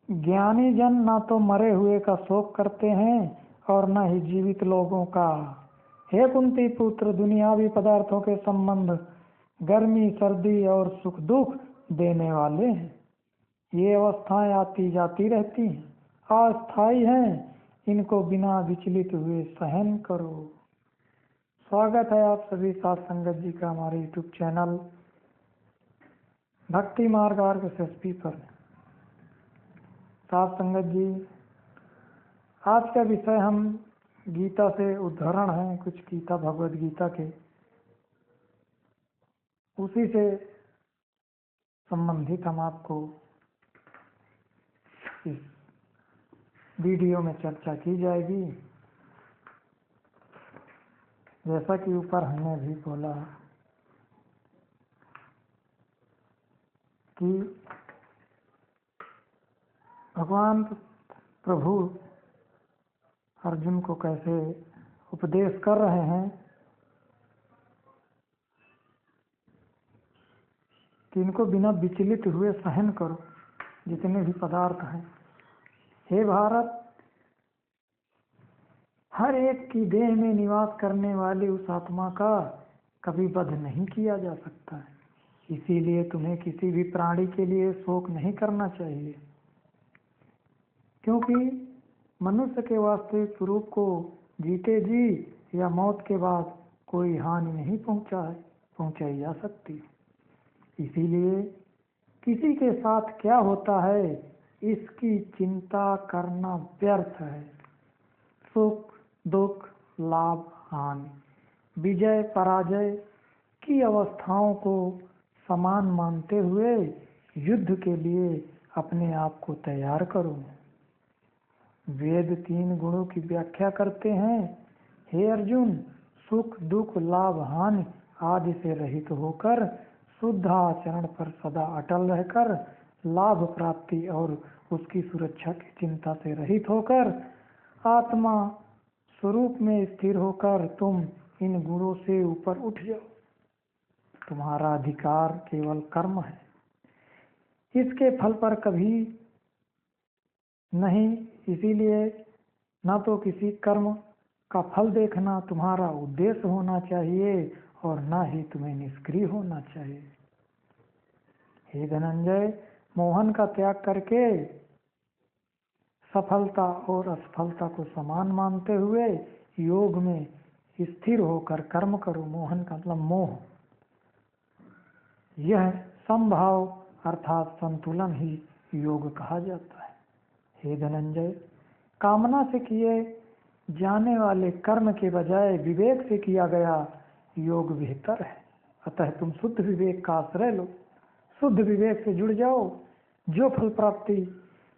ज्ञानी जन ना तो मरे हुए का शोक करते हैं और न ही जीवित लोगों का। हे कुंती पुत्र, दुनियावी पदार्थों के संबंध गर्मी सर्दी और सुख दुख देने वाले हैं। ये अवस्थाएं आती जाती रहती हैं, अस्थायी हैं, इनको बिना विचलित हुए सहन करो। स्वागत है आप सभी साथ संगत जी का हमारे यूट्यूब चैनल भक्ति मार्ग RSSP पर। साथ संगत जी, आज का विषय हम गीता से उद्धरण हैं, कुछ गीता भगवद गीता के, उसी से संबंधित हम आपको इस वीडियो में चर्चा की जाएगी। जैसा कि ऊपर हमने भी बोला कि भगवान प्रभु अर्जुन को कैसे उपदेश कर रहे हैं कि इनको बिना विचलित हुए सहन करो, जितने भी पदार्थ हैं। हे भारत, हर एक की देह में निवास करने वाली उस आत्मा का कभी वध नहीं किया जा सकता है। इसीलिए तुम्हें किसी भी प्राणी के लिए शोक नहीं करना चाहिए, क्योंकि मनुष्य के वास्तविक स्वरूप को जीते जी या मौत के बाद कोई हानि नहीं पहुंचाई जा सकती। इसीलिए किसी के साथ क्या होता है इसकी चिंता करना व्यर्थ है। सुख दुख, लाभ हानि, विजय पराजय की अवस्थाओं को समान मानते हुए युद्ध के लिए अपने आप को तैयार करो। वेद 3 गुणों की व्याख्या करते हैं। हे अर्जुन, सुख दुख लाभ हानि आदि से रहित होकर शुद्ध आचरण पर सदा अटल रहकर लाभ प्राप्ति और उसकी सुरक्षा की चिंता से रहित होकर आत्मा स्वरूप में स्थिर होकर तुम इन गुणों से ऊपर उठ जाओ। तुम्हारा अधिकार केवल कर्म है, इसके फल पर कभी नहीं। इसीलिए न तो किसी कर्म का फल देखना तुम्हारा उद्देश्य होना चाहिए और न ही तुम्हें निष्क्रिय होना चाहिए। हे धनंजय, मोहन का त्याग करके सफलता और असफलता को समान मानते हुए योग में स्थिर होकर कर्म करो। मोहन का मतलब मोह। यह समभाव अर्थात संतुलन ही योग कहा जाता है। हे धनंजय, कामना से किए जाने वाले कर्म के बजाय विवेक से किया गया योग बेहतर है। अतः तुम शुद्ध विवेक का आश्रय लो, शुद्ध विवेक से जुड़ जाओ। जो फल प्राप्ति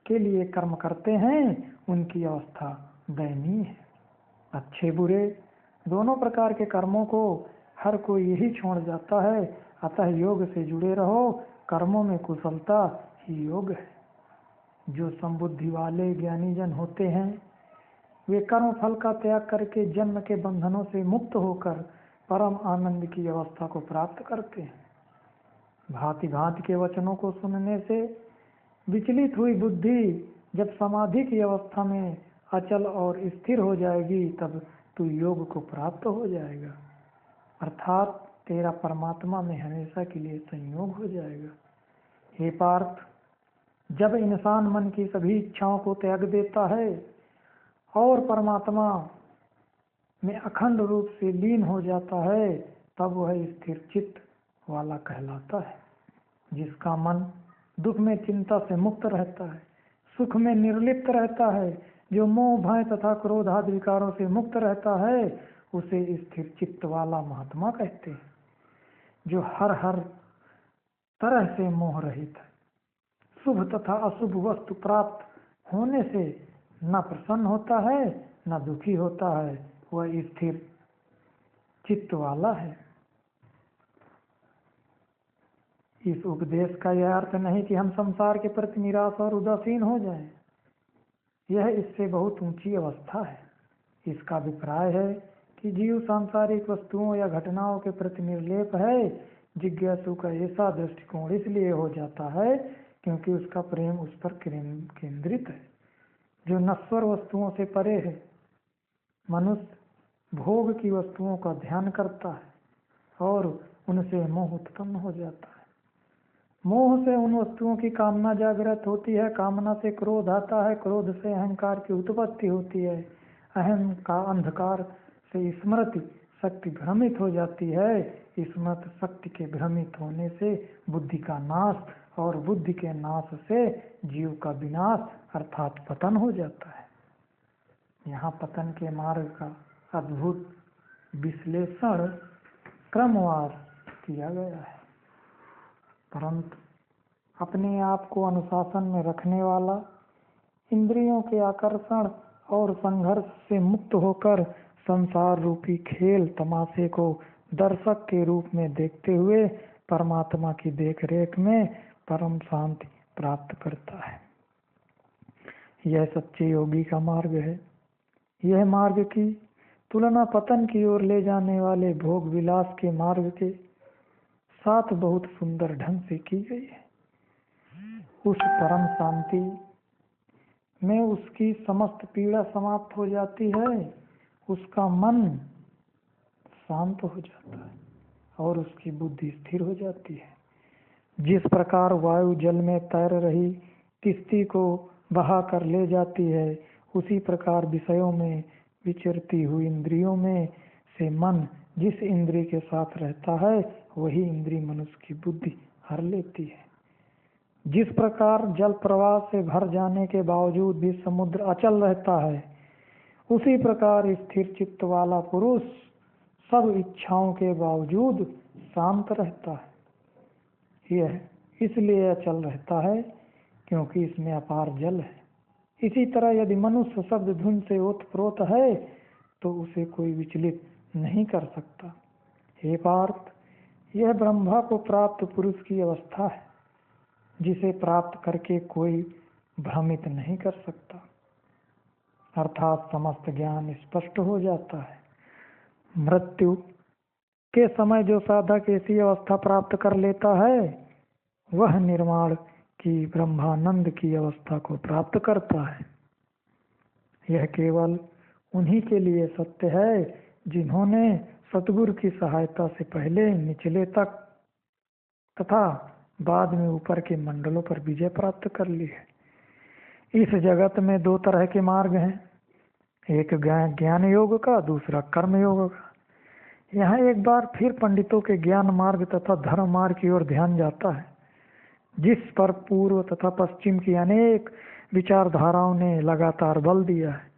के लिए कर्म करते हैं उनकी अवस्था दयनीय है। अच्छे बुरे दोनों प्रकार के कर्मों को हर कोई यही छोड़ जाता है। अतः योग से जुड़े रहो, कर्मों में कुशलता ही योग है। जो समबुद्धि वाले ज्ञानी जन होते हैं वे कर्म फल का त्याग करके जन्म के बंधनों से मुक्त होकर परम आनंद की अवस्था को प्राप्त करते हैं। भांति भांति के वचनों को सुनने से विचलित हुई बुद्धि जब समाधि की अवस्था में अचल और स्थिर हो जाएगी तब तू योग को प्राप्त हो जाएगा, अर्थात तेरा परमात्मा में हमेशा के लिए संयोग हो जाएगा। हे पार्थ, जब इंसान मन की सभी इच्छाओं को त्याग देता है और परमात्मा में अखंड रूप से लीन हो जाता है तब वह स्थिर चित्त वाला कहलाता है। जिसका मन दुख में चिंता से मुक्त रहता है, सुख में निर्लिप्त रहता है, जो मोह भय तथा क्रोध आदि विकारों से मुक्त रहता है, उसे स्थिर चित्त वाला महात्मा कहते हैं। जो हर हर तरह से मोह रहित है, शुभ तथा अशुभ वस्तु प्राप्त होने से न प्रसन्न होता है न दुखी होता है, वह स्थिर चित्त वाला है। इस उपदेश का यह अर्थ नहीं कि हम संसार के प्रति निराश और उदासीन हो जाएं। यह इससे बहुत ऊंची अवस्था है। इसका अभिप्राय है कि जीव सांसारिक वस्तुओं या घटनाओं के प्रति निर्लेप है। जिज्ञासु का ऐसा दृष्टिकोण इसलिए हो जाता है क्योंकि उसका प्रेम उस पर केंद्रित है जो नश्वर वस्तुओं से परे है। मनुष्य भोग की वस्तुओं का ध्यान करता है और उनसे मोह उत्पन्न हो जाता है। मोह से उन वस्तुओं की कामना जागृत होती है, कामना से क्रोध आता है, क्रोध से अहंकार की उत्पत्ति होती है, अहम का अंधकार से स्मृति शक्ति भ्रमित हो जाती है, स्मृति शक्ति के भ्रमित होने से बुद्धि का नाश और बुद्धि के नाश से जीव का विनाश अर्थात पतन हो जाता है। यहाँ पतन के मार्ग का अद्भुत विश्लेषण क्रमवार किया गया है। परंतु अपने आप को अनुशासन में रखने वाला, इंद्रियों के आकर्षण और संघर्ष से मुक्त होकर संसार रूपी खेल तमाशे को दर्शक के रूप में देखते हुए परमात्मा की देखरेख में परम शांति प्राप्त करता है। यह सच्चे योगी का मार्ग है। यह मार्ग की तुलना पतन की ओर ले जाने वाले भोग विलास के मार्ग के साथ बहुत सुंदर ढंग से की गई है। उस परम शांति में उसकी समस्त पीड़ा समाप्त हो जाती है, उसका मन शांत हो जाता है और उसकी बुद्धि स्थिर हो जाती है। जिस प्रकार वायु जल में तैर रही किश्ती को बहा कर ले जाती है, उसी प्रकार विषयों में विचरती हुई इंद्रियों में से मन जिस इंद्रिय के साथ रहता है वही इंद्रिय मनुष्य की बुद्धि हर लेती है। जिस प्रकार जल प्रवाह से भर जाने के बावजूद भी समुद्र अचल रहता है, उसी प्रकार स्थिर चित्त वाला पुरुष सब इच्छाओं के बावजूद शांत रहता है। यह इसलिए अचल रहता है क्योंकि इसमें अपार जल है। इसी तरह यदि मनुष्य शब्द धुन से ओतप्रोत है तो उसे कोई विचलित नहीं कर सकता। हे पार्थ, यह ब्रह्मा को प्राप्त पुरुष की अवस्था है जिसे प्राप्त करके कोई भ्रमित नहीं कर सकता, अर्थात समस्त ज्ञान स्पष्ट हो जाता है। मृत्यु के समय जो साधक ऐसी अवस्था प्राप्त कर लेता है वह निर्माण की ब्रह्मानंद की अवस्था को प्राप्त करता है। यह केवल उन्हीं के लिए सत्य है जिन्होंने सतगुरु की सहायता से पहले निचले तक तथा बाद में ऊपर के मंडलों पर विजय प्राप्त कर ली है। इस जगत में दो तरह के मार्ग हैं, एक ज्ञान योग का, दूसरा कर्म योग का। यहाँ एक बार फिर पंडितों के ज्ञान मार्ग तथा धर्म मार्ग की ओर ध्यान जाता है, जिस पर पूर्व तथा पश्चिम की अनेक विचारधाराओं ने लगातार बल दिया है।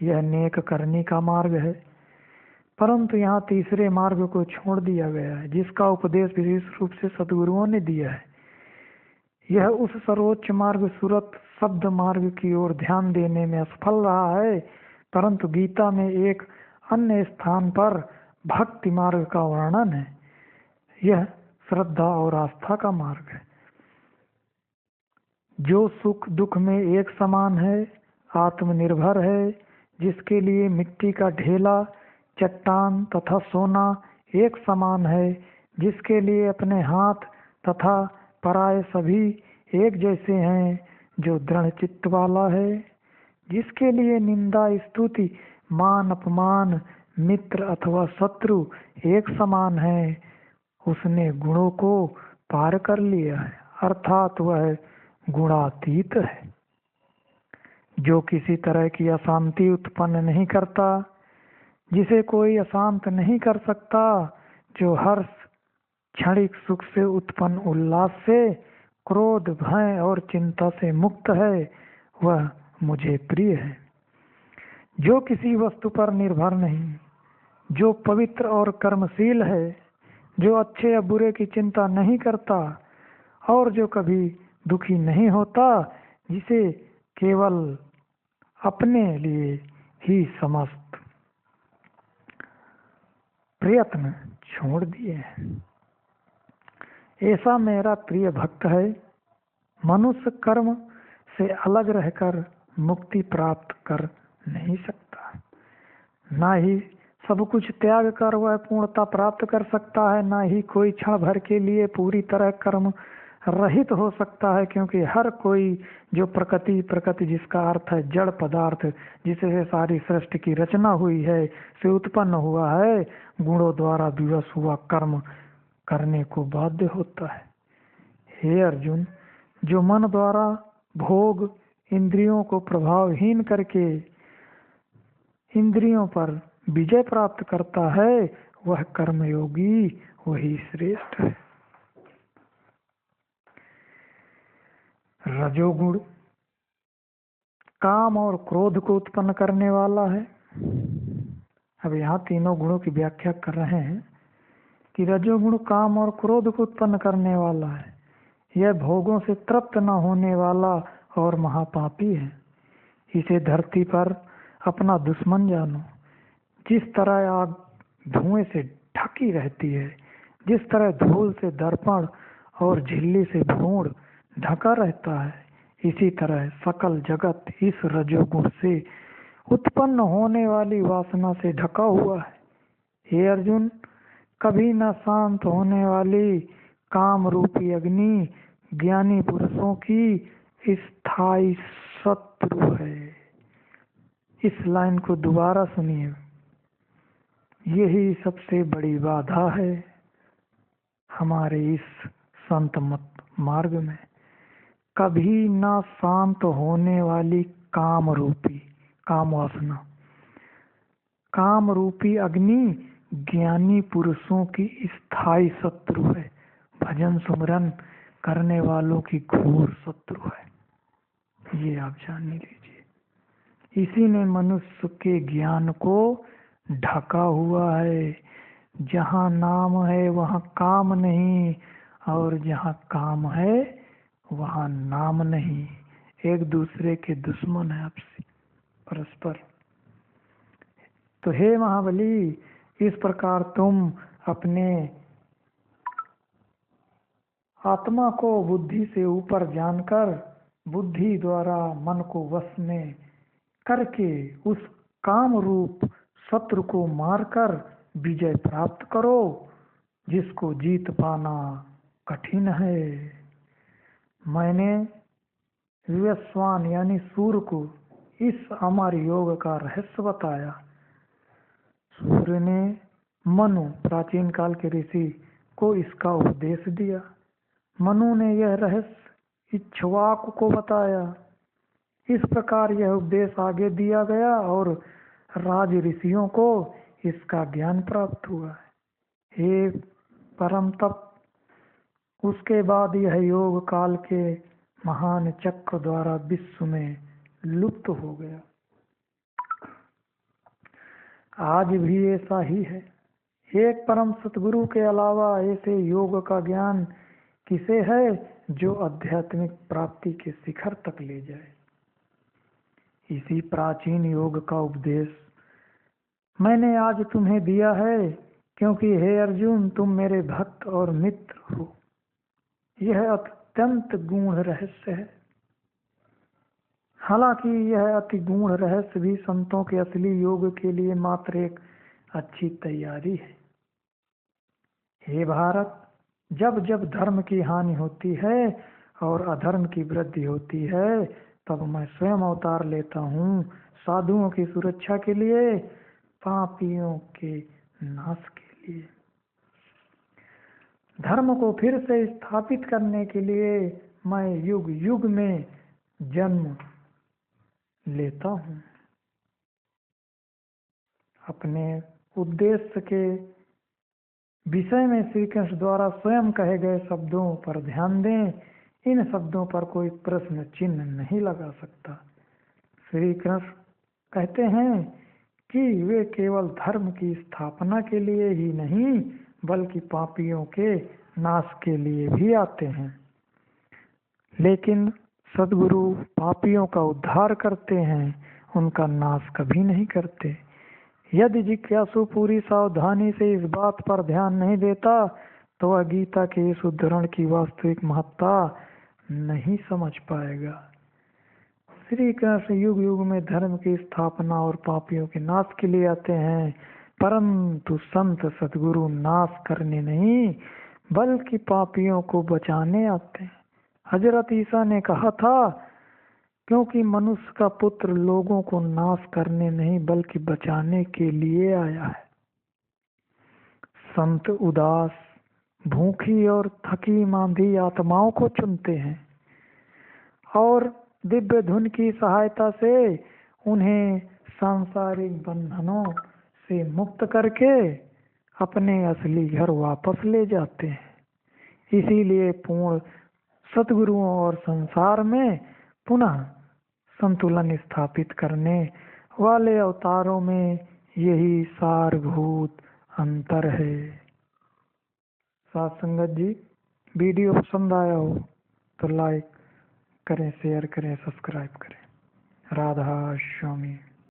यह नेक करनी का मार्ग है, परंतु यहाँ तीसरे मार्ग को छोड़ दिया गया है जिसका उपदेश विशेष रूप से सद्गुरुओं ने दिया है। यह उस सर्वोच्च मार्ग सूरत शब्द मार्ग की ओर ध्यान देने में असफल रहा है, परंतु गीता में एक अन्य स्थान पर भक्ति मार्ग का वर्णन है। यह श्रद्धा और आस्था का मार्ग है जो सुख दुख में एक समान है, आत्मनिर्भर है, जिसके लिए मिट्टी का ढेला, चट्टान तथा सोना एक समान है, जिसके लिए अपने हाथ तथा पराये सभी एक जैसे हैं, जो दृढ़ चित्त वाला है, जिसके लिए निंदा स्तुति मान अपमान मित्र अथवा शत्रु एक समान है, उसने गुणों को पार कर लिया है, अर्थात वह गुणातीत है। जो किसी तरह की अशांति उत्पन्न नहीं करता, जिसे कोई अशांत नहीं कर सकता, जो हर्ष क्षणिक सुख से उत्पन्न उल्लास से, क्रोध भय और चिंता से मुक्त है, वह मुझे प्रिय है। जो किसी वस्तु पर निर्भर नहीं, जो पवित्र और कर्मशील है, जो अच्छे या बुरे की चिंता नहीं करता और जो कभी दुखी नहीं होता, जिसे केवल अपने लिए ही समस्त प्रयत्न छोड़ दिए हैं, ऐसा मेरा प्रिय भक्त है। मनुष्य कर्म से अलग रहकर मुक्ति प्राप्त कर नहीं सकता, ना ही सब कुछ त्याग कर वह पूर्णता प्राप्त कर सकता है, ना ही कोई क्षण भर के लिए पूरी तरह कर्म रहित हो सकता है, क्योंकि हर कोई जो प्रकृति जिसका अर्थ है जड़ पदार्थ, जिससे सारी सृष्टि की रचना हुई है, से उत्पन्न हुआ है, गुणों द्वारा विवश हुआ कर्म करने को बाध्य होता है। हे अर्जुन, जो मन द्वारा भोग इंद्रियों को प्रभावहीन करके इंद्रियों पर विजय प्राप्त करता है, वह कर्मयोगी वही श्रेष्ठ है। रजोगुण काम और क्रोध को उत्पन्न करने वाला है। अब यहाँ तीनों गुणों की व्याख्या कर रहे हैं कि रजोगुण काम और क्रोध को उत्पन्न करने वाला है। यह भोगों से तृप्त न होने वाला और महापापी है। इसे धरती पर अपना दुश्मन जानो। जिस तरह आग धुएं से ढकी रहती है, जिस तरह धूल से दर्पण और झिल्ली से भ्रूण ढका रहता है, इसी तरह सकल जगत इस रजोगुण से उत्पन्न होने वाली वासना से ढका हुआ है। हे अर्जुन, कभी न शांत होने वाली काम रूपी अग्नि ज्ञानी पुरुषों की स्थायी शत्रु है। इस लाइन को दोबारा सुनिए, यही सबसे बड़ी बाधा है हमारे इस संत मत मार्ग में। कभी ना शांत होने वाली काम रूपी काम वासना, काम रूपी अग्नि ज्ञानी पुरुषों की स्थायी शत्रु है, भजन सुमरन करने वालों की घोर शत्रु है। ये आप जान लीजिए। इसी ने मनुष्य के ज्ञान को ढका हुआ है। जहाँ नाम है वहाँ काम नहीं, और जहाँ काम है वहाँ नाम नहीं। एक दूसरे के दुश्मन है आपसे परस्पर। तो हे महाबली, इस प्रकार तुम अपने आत्मा को बुद्धि से ऊपर जानकर बुद्धि द्वारा मन को वश में करके उस काम रूप शत्रु को मारकर विजय प्राप्त करो, जिसको जीत पाना कठिन है। मैंने विवस्वान यानी सूर्य को इस अमर योग का रहस्य बताया। सूर्य ने मनु प्राचीन काल के ऋषि को इसका उपदेश दिया। मनु ने यह रहस्य इक्ष्वाकु को बताया। इस प्रकार यह उपदेश आगे दिया गया और राज ऋषियों को इसका ज्ञान प्राप्त हुआ है। हे परम तप, उसके बाद यह योग काल के महान चक्र द्वारा विश्व में लुप्त हो गया। आज भी ऐसा ही है। एक परम सतगुरु के अलावा ऐसे योग का ज्ञान किसे है जो आध्यात्मिक प्राप्ति के शिखर तक ले जाए। इसी प्राचीन योग का उपदेश मैंने आज तुम्हें दिया है, क्योंकि हे अर्जुन, तुम मेरे भक्त और मित्र हो। यह अत्यंत गूढ़ रहस्य है। हालांकि यह अति गूढ़ रहस्य भी संतों के असली योग के लिए मात्र एक अच्छी तैयारी है। हे भारत, जब जब धर्म की हानि होती है और अधर्म की वृद्धि होती है, तब मैं स्वयं अवतार लेता हूँ, साधुओं की सुरक्षा के लिए, पापियों के नाश के लिए। धर्म को फिर से स्थापित करने के लिए मैं युग युग में जन्म लेता हूँ। अपने उद्देश्य के विषय में श्री कृष्ण द्वारा स्वयं कहे गए शब्दों पर ध्यान दें। इन शब्दों पर कोई प्रश्न चिन्ह नहीं लगा सकता। श्री कृष्ण कहते हैं कि वे केवल धर्म की स्थापना के लिए ही नहीं, बल्कि पापियों के नाश के लिए भी आते हैं। लेकिन सद्गुरु पापियों का उद्धार करते हैं, उनका नाश कभी नहीं करते। यदि जिज्ञासु पूरी सावधानी से इस बात पर ध्यान नहीं देता, तो वह गीता के इस उद्धरण की वास्तविक महत्ता नहीं समझ पाएगा। श्री कृष्ण युग युग में धर्म की स्थापना और पापियों के नाश के लिए आते हैं, परंतु संत सद्गुरु नाश करने नहीं, बल्कि पापियों को बचाने आते हैं। हजरत ईसा ने कहा था, क्योंकि मनुष्य का पुत्र लोगों को नाश करने नहीं बल्कि बचाने के लिए आया है। संत उदास, भूखी और थकी मांदी आत्माओं को चुनते हैं और दिव्य धुन की सहायता से उन्हें सांसारिक बंधनों से मुक्त करके अपने असली घर वापस ले जाते हैं। इसीलिए पूर्ण सतगुरुओं और संसार में पुनः संतुलन स्थापित करने वाले अवतारों में यही सारभूत अंतर है। साथ संगत जी, वीडियो पसंद आया हो तो लाइक करें, शेयर करें, सब्सक्राइब करें। राधा स्वामी।